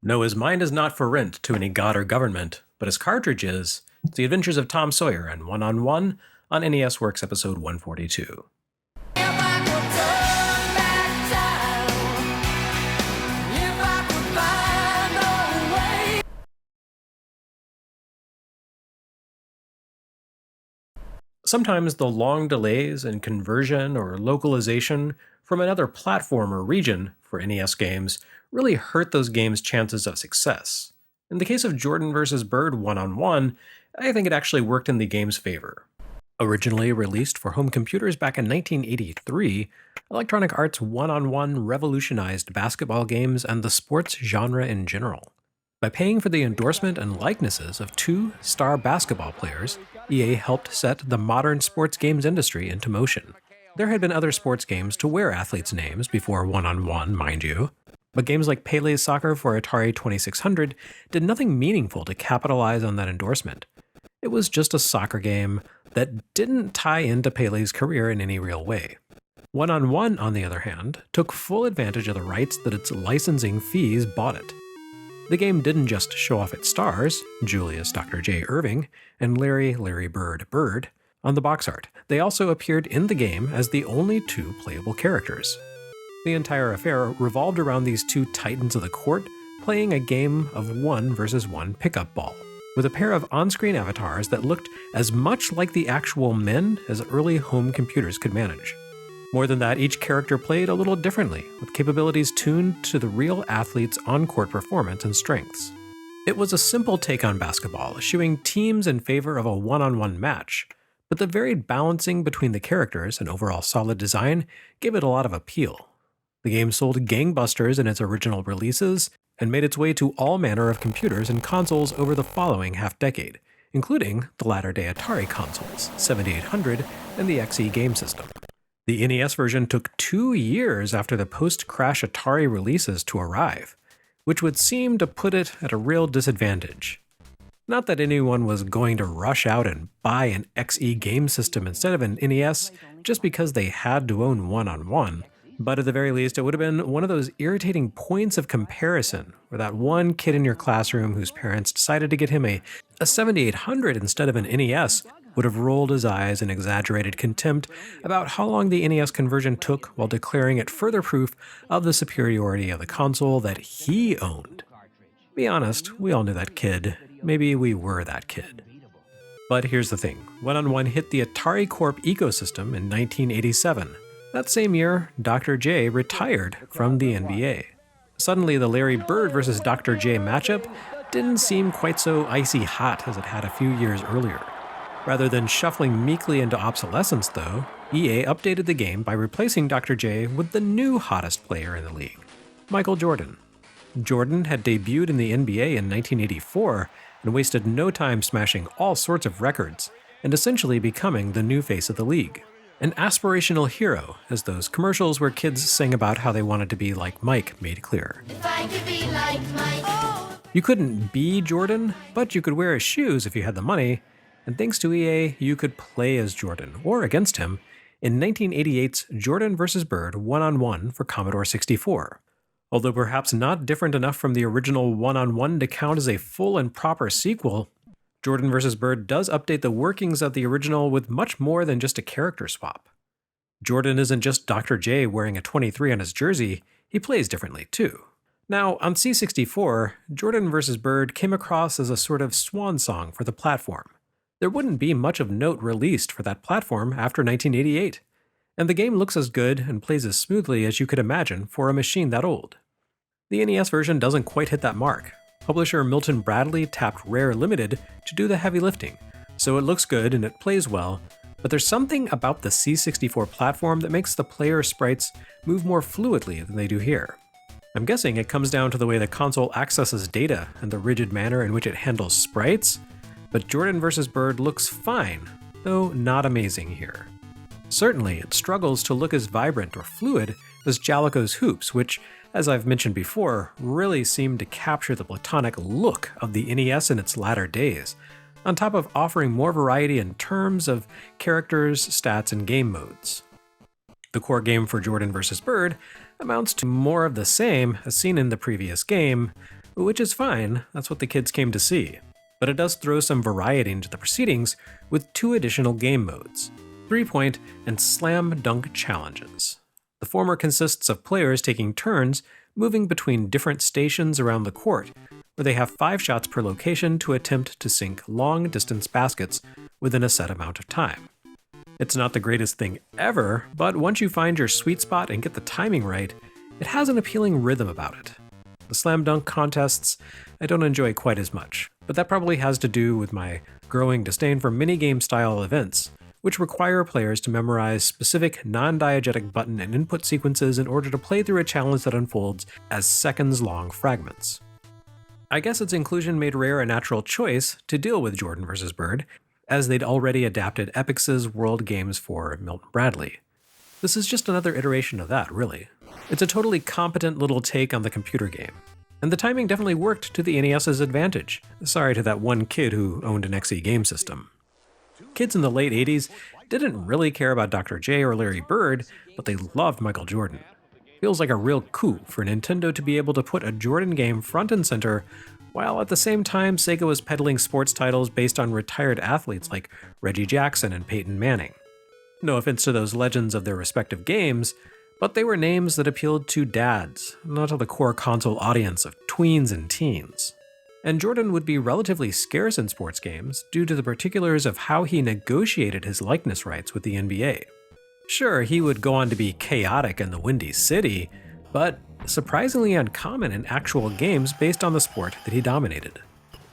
No, his mind is not for rent to any god or government, but his cartridge is. It's The Adventures of Tom Sawyer and One on NES Works episode 142. Sometimes the long delays in conversion or localization from another platform or region for NES games really hurt those games' chances of success. In the case of Jordan vs. Bird One, I think it actually worked in the game's favor. Originally released for home computers back in 1983, Electronic Arts One revolutionized basketball games and the sports genre in general. By paying for the endorsement and likenesses of two star basketball players, EA helped set the modern sports games industry into motion. There had been other sports games to wear athletes' names before One, mind you, but games like Pele's Soccer for Atari 2600 did nothing meaningful to capitalize on that endorsement. It was just a soccer game that didn't tie into Pele's career in any real way. One, on the other hand, took full advantage of the rights that its licensing fees bought it. The game didn't just show off its stars, Julius Dr. J. Irving and Larry Bird, on the box art. They also appeared in the game as the only two playable characters. The entire affair revolved around these two titans of the court playing a game of 1 versus 1 pickup ball, with a pair of on-screen avatars that looked as much like the actual men as early home computers could manage. More than that, each character played a little differently, with capabilities tuned to the real athlete's on-court performance and strengths. It was a simple take on basketball, eschewing teams in favor of a one-on-one match, but the varied balancing between the characters and overall solid design gave it a lot of appeal. The game sold gangbusters in its original releases, and made its way to all manner of computers and consoles over the following half-decade, including the latter-day Atari consoles, 7800 and the XE game system. The NES version took 2 years after the post-crash Atari releases to arrive, which would seem to put it at a real disadvantage. Not that anyone was going to rush out and buy an XE game system instead of an NES just because they had to own One, but at the very least it would have been one of those irritating points of comparison where that one kid in your classroom whose parents decided to get him a 7800 instead of an NES would have rolled his eyes in exaggerated contempt about how long the NES conversion took while declaring it further proof of the superiority of the console that he owned. Be honest, we all knew that kid. Maybe we were that kid. But here's the thing. One hit the Atari Corp ecosystem in 1987. That same year, Dr. J retired from the NBA. Suddenly, the Larry Bird versus Dr. J matchup didn't seem quite so icy hot as it had a few years earlier. Rather than shuffling meekly into obsolescence, though, EA updated the game by replacing Dr. J with the new hottest player in the league, Michael Jordan. Jordan had debuted in the NBA in 1984 and wasted no time smashing all sorts of records and essentially becoming the new face of the league. An aspirational hero, as those commercials where kids sang about how they wanted to be like Mike made clear. If I could be like Mike. You couldn't be Jordan, but you could wear his shoes if you had the money, and thanks to EA, you could play as Jordan, or against him, in 1988's Jordan vs. Bird One for Commodore 64. Although perhaps not different enough from the original One to count as a full and proper sequel, Jordan vs. Bird does update the workings of the original with much more than just a character swap. Jordan isn't just Dr. J wearing a 23 on his jersey, he plays differently too. Now, on C64, Jordan vs. Bird came across as a sort of swan song for the platform. There wouldn't be much of note released for that platform after 1988, and the game looks as good and plays as smoothly as you could imagine for a machine that old. The NES version doesn't quite hit that mark. Publisher Milton Bradley tapped Rare Limited to do the heavy lifting, so it looks good and it plays well, but there's something about the C64 platform that makes the player sprites move more fluidly than they do here. I'm guessing it comes down to the way the console accesses data and the rigid manner in which it handles sprites, but Jordan vs. Bird looks fine, though not amazing here. Certainly, it struggles to look as vibrant or fluid as Jaleco's Hoops, which, as I've mentioned before, really seemed to capture the platonic look of the NES in its latter days, on top of offering more variety in terms of characters, stats, and game modes. The core game for Jordan vs. Bird amounts to more of the same as seen in the previous game, which is fine, that's what the kids came to see. But it does throw some variety into the proceedings with 2 additional game modes, 3-point and slam dunk challenges. The former consists of players taking turns moving between different stations around the court, where they have 5 shots per location to attempt to sink long-distance baskets within a set amount of time. It's not the greatest thing ever, but once you find your sweet spot and get the timing right, it has an appealing rhythm about it. The slam dunk contests I don't enjoy quite as much, but that probably has to do with my growing disdain for minigame style events, which require players to memorize specific non-diegetic button and input sequences in order to play through a challenge that unfolds as seconds-long fragments. I guess its inclusion made Rare a natural choice to deal with Jordan vs. Bird, as they'd already adapted Epyx's World Games for Milton Bradley. This is just another iteration of that, really. It's a totally competent little take on the computer game. And the timing definitely worked to the NES's advantage. Sorry to that one kid who owned an XE game system. Kids in the late 80s didn't really care about Dr. J or Larry Bird, but they loved Michael Jordan. Feels like a real coup for Nintendo to be able to put a Jordan game front and center, while at the same time Sega was peddling sports titles based on retired athletes like Reggie Jackson and Peyton Manning. No offense to those legends of their respective games, but they were names that appealed to dads, not to the core console audience of tweens and teens. And Jordan would be relatively scarce in sports games due to the particulars of how he negotiated his likeness rights with the NBA. Sure, he would go on to be chaotic in the Windy City, but surprisingly uncommon in actual games based on the sport that he dominated.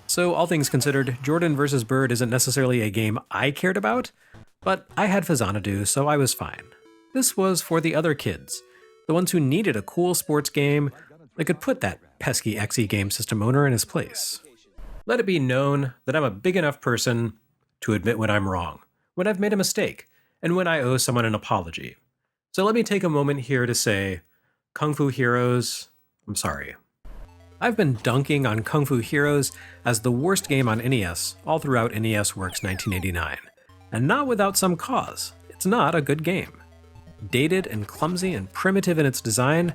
So all things considered, Jordan vs. Bird isn't necessarily a game I cared about, but I had Fazanadu, so I was fine. This was for the other kids, the ones who needed a cool sports game that could put that pesky XE game system owner in his place. Let it be known that I'm a big enough person to admit when I'm wrong, when I've made a mistake, and when I owe someone an apology. So let me take a moment here to say, Kung Fu Heroes, I'm sorry. I've been dunking on Kung Fu Heroes as the worst game on NES all throughout NES Works 1989, and not without some cause. It's not a good game. Dated and clumsy and primitive in its design,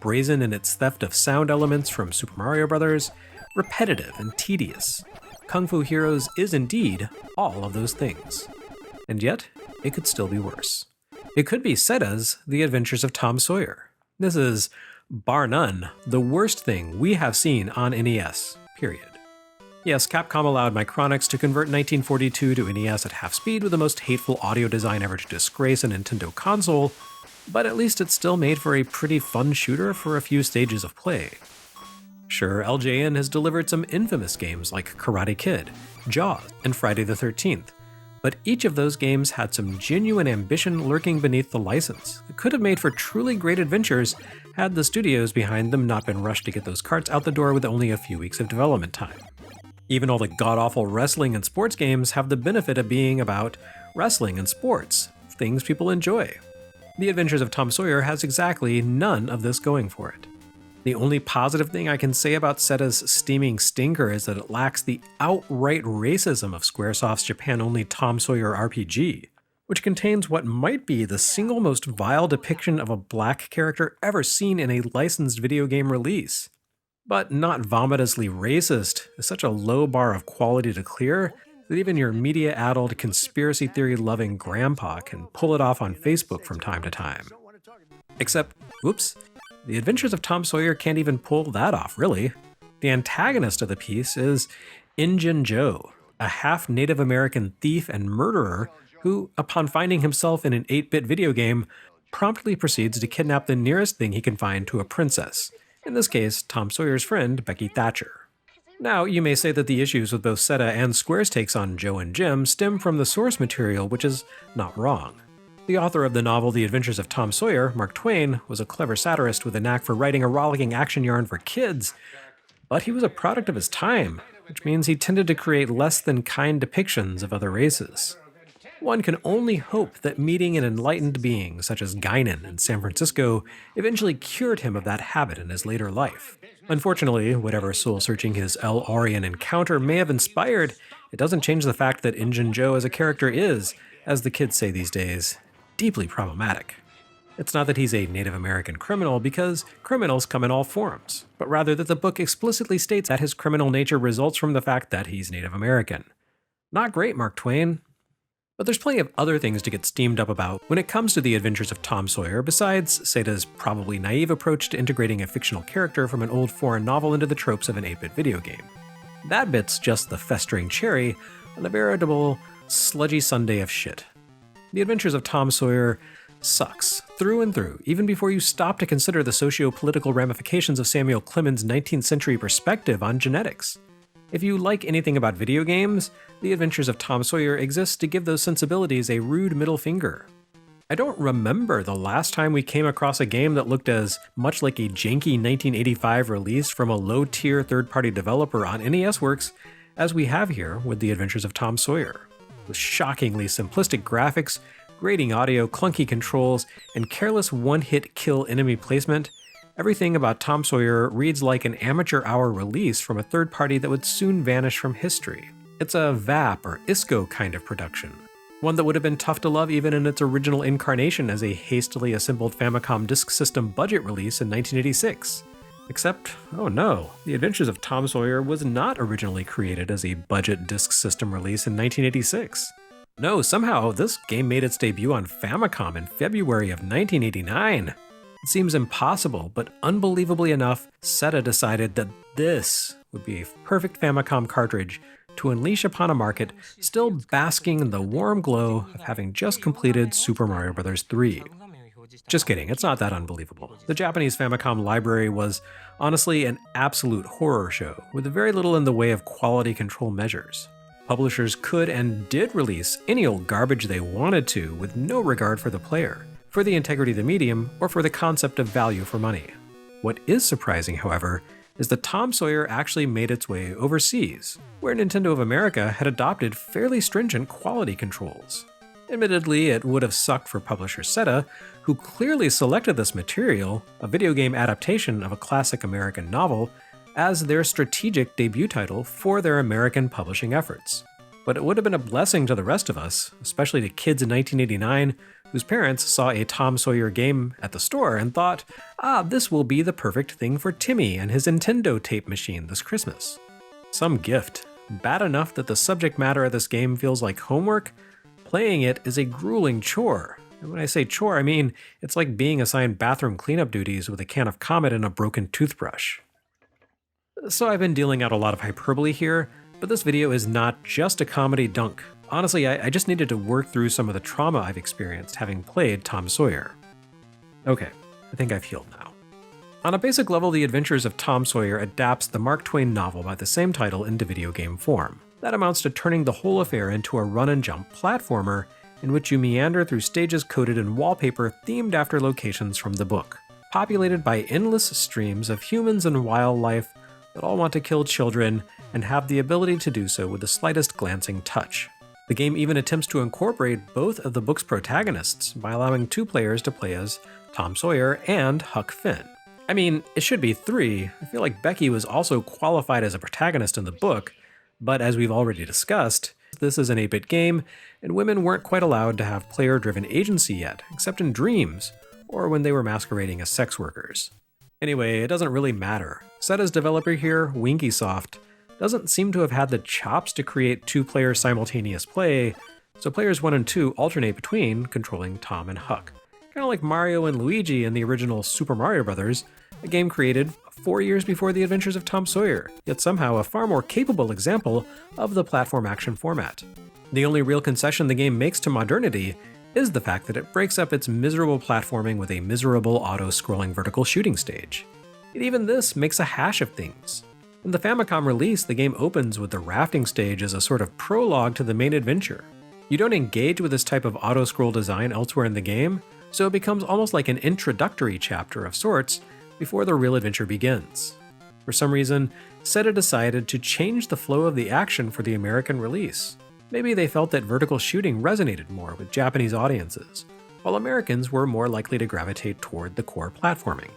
brazen in its theft of sound elements from Super Mario Bros., repetitive and tedious. Kung Fu Heroes is indeed all of those things. And yet, it could still be worse. It could be said as The Adventures of Tom Sawyer. This is, bar none, the worst thing we have seen on NES, period. Yes, Capcom allowed Micronix to convert 1942 to NES at half speed with the most hateful audio design ever to disgrace a Nintendo console, but at least it still made for a pretty fun shooter for a few stages of play. Sure, LJN has delivered some infamous games like Karate Kid, Jaws, and Friday the 13th, but each of those games had some genuine ambition lurking beneath the license that could have made for truly great adventures had the studios behind them not been rushed to get those carts out the door with only a few weeks of development time. Even all the god-awful wrestling and sports games have the benefit of being about wrestling and sports, things people enjoy. The Adventures of Tom Sawyer has exactly none of this going for it. The only positive thing I can say about Sega's steaming stinker is that it lacks the outright racism of Squaresoft's Japan-only Tom Sawyer RPG, which contains what might be the single most vile depiction of a black character ever seen in a licensed video game release. But not vomitously racist is such a low bar of quality to clear that even your media-addled, conspiracy theory-loving grandpa can pull it off on Facebook from time to time. Except, whoops, The Adventures of Tom Sawyer can't even pull that off, really. The antagonist of the piece is Injun Joe, a half-Native American thief and murderer who, upon finding himself in an 8-bit video game, promptly proceeds to kidnap the nearest thing he can find to a princess. In this case, Tom Sawyer's friend, Becky Thatcher. Now, you may say that the issues with both Sega and Square's takes on Joe and Jim stem from the source material, which is not wrong. The author of the novel The Adventures of Tom Sawyer, Mark Twain, was a clever satirist with a knack for writing a rollicking action yarn for kids, but he was a product of his time, which means he tended to create less than kind depictions of other races. One can only hope that meeting an enlightened being such as Guinan in San Francisco eventually cured him of that habit in his later life. Unfortunately, whatever soul-searching his El Aurian encounter may have inspired, it doesn't change the fact that Injun Joe as a character is, as the kids say these days, deeply problematic. It's not that he's a Native American criminal, because criminals come in all forms, but rather that the book explicitly states that his criminal nature results from the fact that he's Native American. Not great, Mark Twain. But there's plenty of other things to get steamed up about when it comes to the Adventures of Tom Sawyer, besides Seda's probably naive approach to integrating a fictional character from an old foreign novel into the tropes of an 8-bit video game. That bit's just the festering cherry on a veritable sludgy sundae of shit. The Adventures of Tom Sawyer sucks, through and through, even before you stop to consider the socio-political ramifications of Samuel Clemens' 19th century perspective on genetics. If you like anything about video games, The Adventures of Tom Sawyer exists to give those sensibilities a rude middle finger. I don't remember the last time we came across a game that looked as much like a janky 1985 release from a low-tier third-party developer on NES Works as we have here with The Adventures of Tom Sawyer. With shockingly simplistic graphics, grating audio, clunky controls, and careless one-hit kill enemy placement, everything about Tom Sawyer reads like an amateur hour release from a third party that would soon vanish from history. It's a VAP or ISCO kind of production, one that would have been tough to love even in its original incarnation as a hastily assembled Famicom Disk System budget release in 1986. Except, oh no, The Adventures of Tom Sawyer was not originally created as a budget Disk System release in 1986. No, somehow this game made its debut on Famicom in February of 1989. It seems impossible, but unbelievably enough, Seta decided that this would be a perfect Famicom cartridge to unleash upon a market still basking in the warm glow of having just completed Super Mario Bros. 3. Just kidding, it's not that unbelievable. The Japanese Famicom library was honestly an absolute horror show, with very little in the way of quality control measures. Publishers could and did release any old garbage they wanted to with no regard for the player, for the integrity of the medium, or for the concept of value for money. What is surprising, however, is that Tom Sawyer actually made its way overseas, where Nintendo of America had adopted fairly stringent quality controls. Admittedly, it would have sucked for publisher Seta, who clearly selected this material, a video game adaptation of a classic American novel, as their strategic debut title for their American publishing efforts. But it would have been a blessing to the rest of us, especially to kids in 1989 whose parents saw a Tom Sawyer game at the store and thought, this will be the perfect thing for Timmy and his Nintendo tape machine this Christmas. Some gift. Bad enough that the subject matter of this game feels like homework, playing it is a grueling chore. And when I say chore, I mean it's like being assigned bathroom cleanup duties with a can of Comet and a broken toothbrush. So I've been dealing out a lot of hyperbole here, but this video is not just a comedy dunk. Honestly, I just needed to work through some of the trauma I've experienced having played Tom Sawyer. Okay, I think I've healed now. On a basic level, The Adventures of Tom Sawyer adapts the Mark Twain novel by the same title into video game form. That amounts to turning the whole affair into a run-and-jump platformer in which you meander through stages coated in wallpaper themed after locations from the book, populated by endless streams of humans and wildlife that all want to kill children and have the ability to do so with the slightest glancing touch. The game even attempts to incorporate both of the book's protagonists by allowing 2 players to play as Tom Sawyer and Huck Finn. I mean, it should be 3. I feel like Becky was also qualified as a protagonist in the book, but as we've already discussed, this is an 8-bit game, and women weren't quite allowed to have player-driven agency yet, except in dreams, or when they were masquerading as sex workers. Anyway, it doesn't really matter. Seta's developer here, Winkysoft, doesn't seem to have had the chops to create 2-player simultaneous play, so players 1 and 2 alternate between controlling Tom and Huck. Kind of like Mario and Luigi in the original Super Mario Bros., a game created 4 years before The Adventures of Tom Sawyer, yet somehow a far more capable example of the platform action format. The only real concession the game makes to modernity is the fact that it breaks up its miserable platforming with a miserable auto-scrolling vertical shooting stage. Yet even this makes a hash of things. In the Famicom release, the game opens with the rafting stage as a sort of prologue to the main adventure. You don't engage with this type of auto-scroll design elsewhere in the game, so it becomes almost like an introductory chapter of sorts before the real adventure begins. For some reason, Seta decided to change the flow of the action for the American release. Maybe they felt that vertical shooting resonated more with Japanese audiences, while Americans were more likely to gravitate toward the core platforming.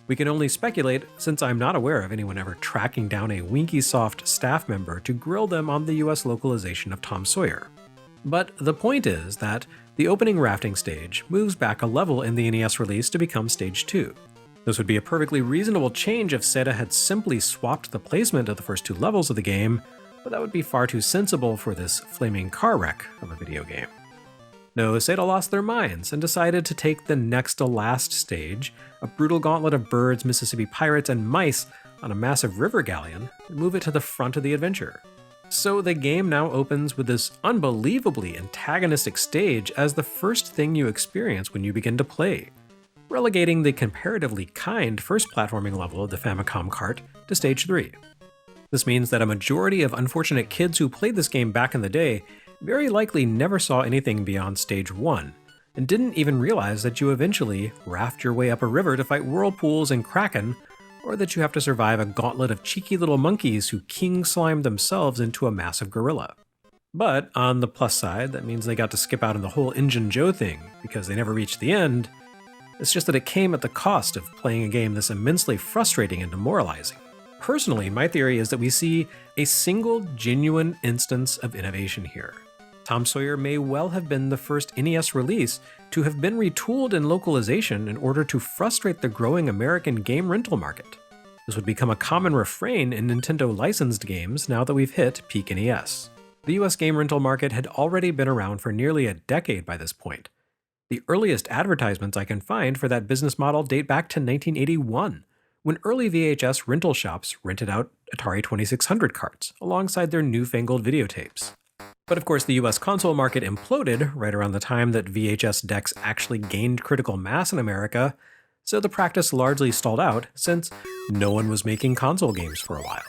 We can only speculate, since I'm not aware of anyone ever tracking down a Winkysoft staff member to grill them on the US localization of Tom Sawyer. But the point is that, The opening rafting stage moves back a level in the NES release to become Stage 2. This would be a perfectly reasonable change if Sega had simply swapped the placement of the first two levels of the game, but that would be far too sensible for this flaming car wreck of a video game. No, Sega lost their minds and decided to take the next to last stage, a brutal gauntlet of birds, Mississippi pirates, and mice on a massive river galleon, and move it to the front of the adventure. So the game now opens with this unbelievably antagonistic stage as the first thing you experience when you begin to play, relegating the comparatively kind first platforming level of the Famicom cart to Stage 3. This means that a majority of unfortunate kids who played this game back in the day very likely never saw anything beyond Stage 1, and didn't even realize that you eventually raft your way up a river to fight whirlpools and kraken, or that you have to survive a gauntlet of cheeky little monkeys who king slimed themselves into a massive gorilla. But on the plus side, that means they got to skip out on the whole Injun Joe thing, because they never reached the end. It's just that it came at the cost of playing a game this immensely frustrating and demoralizing. Personally, my theory is that we see a single genuine instance of innovation here. Tom Sawyer may well have been the first NES release to have been retooled in localization in order to frustrate the growing American game rental market. This would become a common refrain in Nintendo licensed games now that we've hit peak NES. The US game rental market had already been around for nearly a decade by this point. The earliest advertisements I can find for that business model date back to 1981, when early VHS rental shops rented out Atari 2600 carts alongside their newfangled videotapes. But of course, the US console market imploded right around the time that VHS decks actually gained critical mass in America, so the practice largely stalled out since no one was making console games for a while.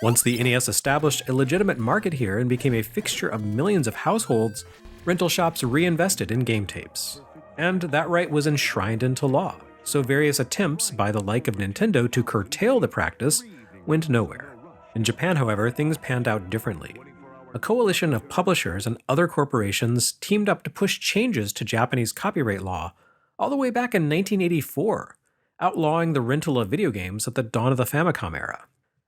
Once the NES established a legitimate market here and became a fixture of millions of households, rental shops reinvested in game tapes. And that right was enshrined into law, so various attempts by the like of Nintendo to curtail the practice went nowhere. In Japan, however, things panned out differently. A coalition of publishers and other corporations teamed up to push changes to Japanese copyright law all the way back in 1984, outlawing the rental of video games at the dawn of the Famicom era.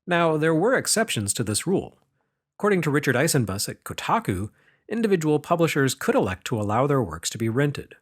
Now, there were exceptions to this rule. According to Richard Eisenbus at Kotaku, individual publishers could elect to allow their works to be rented.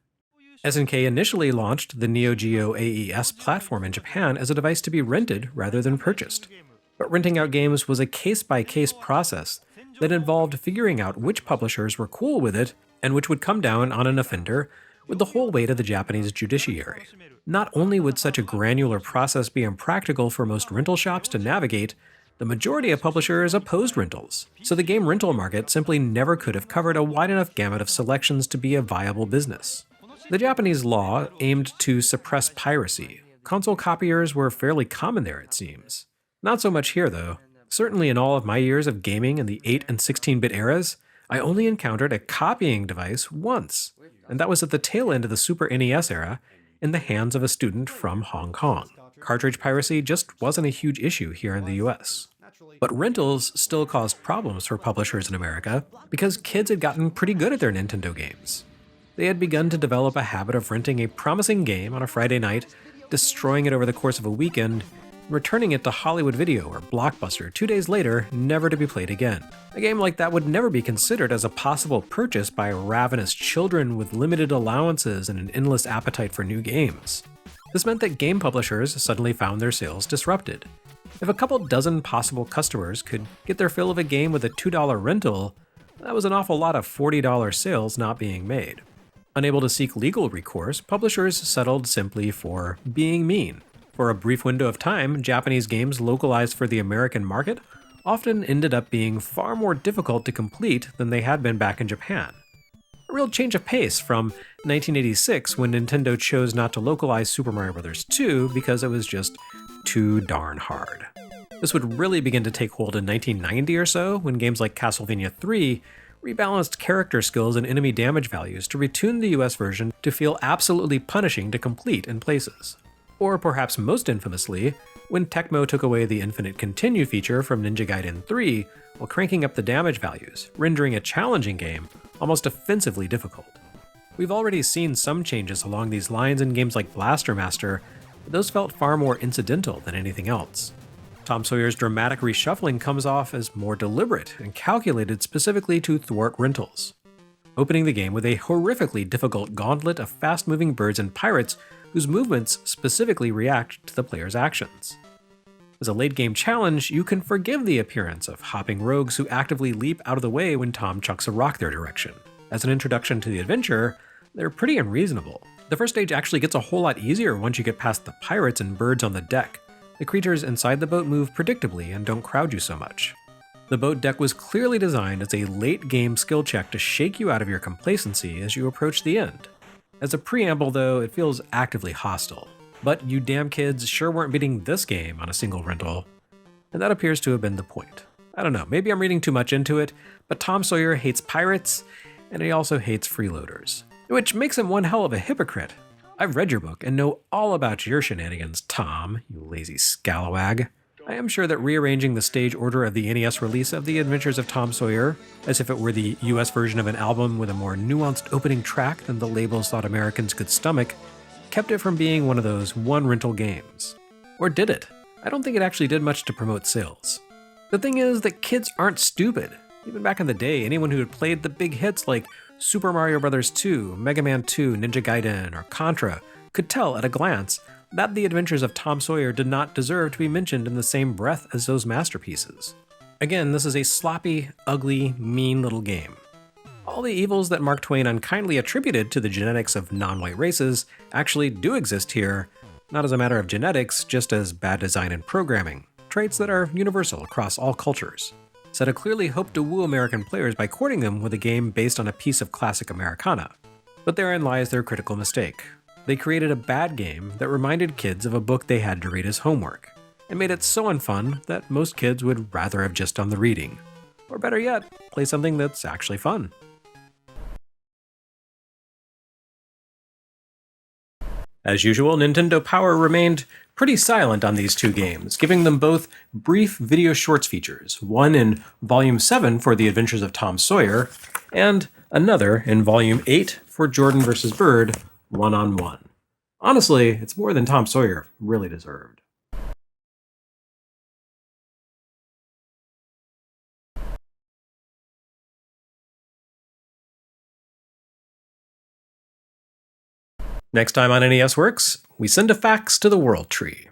SNK initially launched the Neo Geo AES platform in Japan as a device to be rented rather than purchased. But renting out games was a case-by-case process that involved figuring out which publishers were cool with it and which would come down on an offender with the whole weight of the Japanese judiciary. Not only would such a granular process be impractical for most rental shops to navigate, the majority of publishers opposed rentals, so the game rental market simply never could have covered a wide enough gamut of selections to be a viable business. The Japanese law aimed to suppress piracy. Console copiers were fairly common there, it seems. Not so much here, though. Certainly in all of my years of gaming in the 8 and 16-bit eras, I only encountered a copying device once, and that was at the tail end of the Super NES era in the hands of a student from Hong Kong. Cartridge piracy just wasn't a huge issue here in the US. But rentals still caused problems for publishers in America because kids had gotten pretty good at their Nintendo games. They had begun to develop a habit of renting a promising game on a Friday night, destroying it over the course of a weekend, returning it to Hollywood Video or Blockbuster 2 days later, never to be played again. A game like that would never be considered as a possible purchase by ravenous children with limited allowances and an endless appetite for new games. This meant that game publishers suddenly found their sales disrupted. If a couple dozen possible customers could get their fill of a game with a $2 rental, that was an awful lot of $40 sales not being made. Unable to seek legal recourse, publishers settled simply for being mean. For a brief window of time, Japanese games localized for the American market often ended up being far more difficult to complete than they had been back in Japan. A real change of pace from 1986 when Nintendo chose not to localize Super Mario Bros. 2 because it was just too darn hard. This would really begin to take hold in 1990 or so when games like Castlevania 3 rebalanced character skills and enemy damage values to retune the US version to feel absolutely punishing to complete in places. Or perhaps most infamously, when Tecmo took away the Infinite Continue feature from Ninja Gaiden 3 while cranking up the damage values, rendering a challenging game almost offensively difficult. We've already seen some changes along these lines in games like Blaster Master, but those felt far more incidental than anything else. Tom Sawyer's dramatic reshuffling comes off as more deliberate and calculated specifically to thwart rentals. opening the game with a horrifically difficult gauntlet of fast-moving birds and pirates whose movements specifically react to the player's actions. As a late-game challenge, you can forgive the appearance of hopping rogues who actively leap out of the way when Tom chucks a rock their direction. As an introduction to the adventure, they're pretty unreasonable. The first stage actually gets a whole lot easier once you get past the pirates and birds on the deck. The creatures inside the boat move predictably and don't crowd you so much. The boat deck was clearly designed as a late-game skill check to shake you out of your complacency as you approach the end. As a preamble though, it feels actively hostile. But you damn kids sure weren't beating this game on a single rental. And that appears to have been the point. I don't know, maybe I'm reading too much into it, but Tom Sawyer hates pirates, and he also hates freeloaders. Which makes him one hell of a hypocrite. I've read your book and know all about your shenanigans, Tom, you lazy scalawag. I am sure that rearranging the stage order of the NES release of The Adventures of Tom Sawyer, as if it were the US version of an album with a more nuanced opening track than the labels thought Americans could stomach, kept it from being one of those one-rental games. Or did it? I don't think it actually did much to promote sales. The thing is that kids aren't stupid. Even back in the day, anyone who had played the big hits like Super Mario Bros. 2, Mega Man 2, Ninja Gaiden, or Contra could tell at a glance that The Adventures of Tom Sawyer did not deserve to be mentioned in the same breath as those masterpieces. Again, this is a sloppy, ugly, mean little game. All the evils that Mark Twain unkindly attributed to the genetics of non-white races actually do exist here, not as a matter of genetics, just as bad design and programming, traits that are universal across all cultures. Seta clearly hoped to woo American players by courting them with a game based on a piece of classic Americana. But therein lies their critical mistake. They created a bad game that reminded kids of a book they had to read as homework, and made it so unfun that most kids would rather have just done the reading. Or better yet, play something that's actually fun. As usual, Nintendo Power remained pretty silent on these two games, giving them both brief video shorts features, one in Volume 7 for The Adventures of Tom Sawyer, and another in Volume 8 for Jordan vs. Bird, one-on-one. Honestly, it's more than Tom Sawyer really deserved. Next time on NES Works, we send a fax to the World Tree.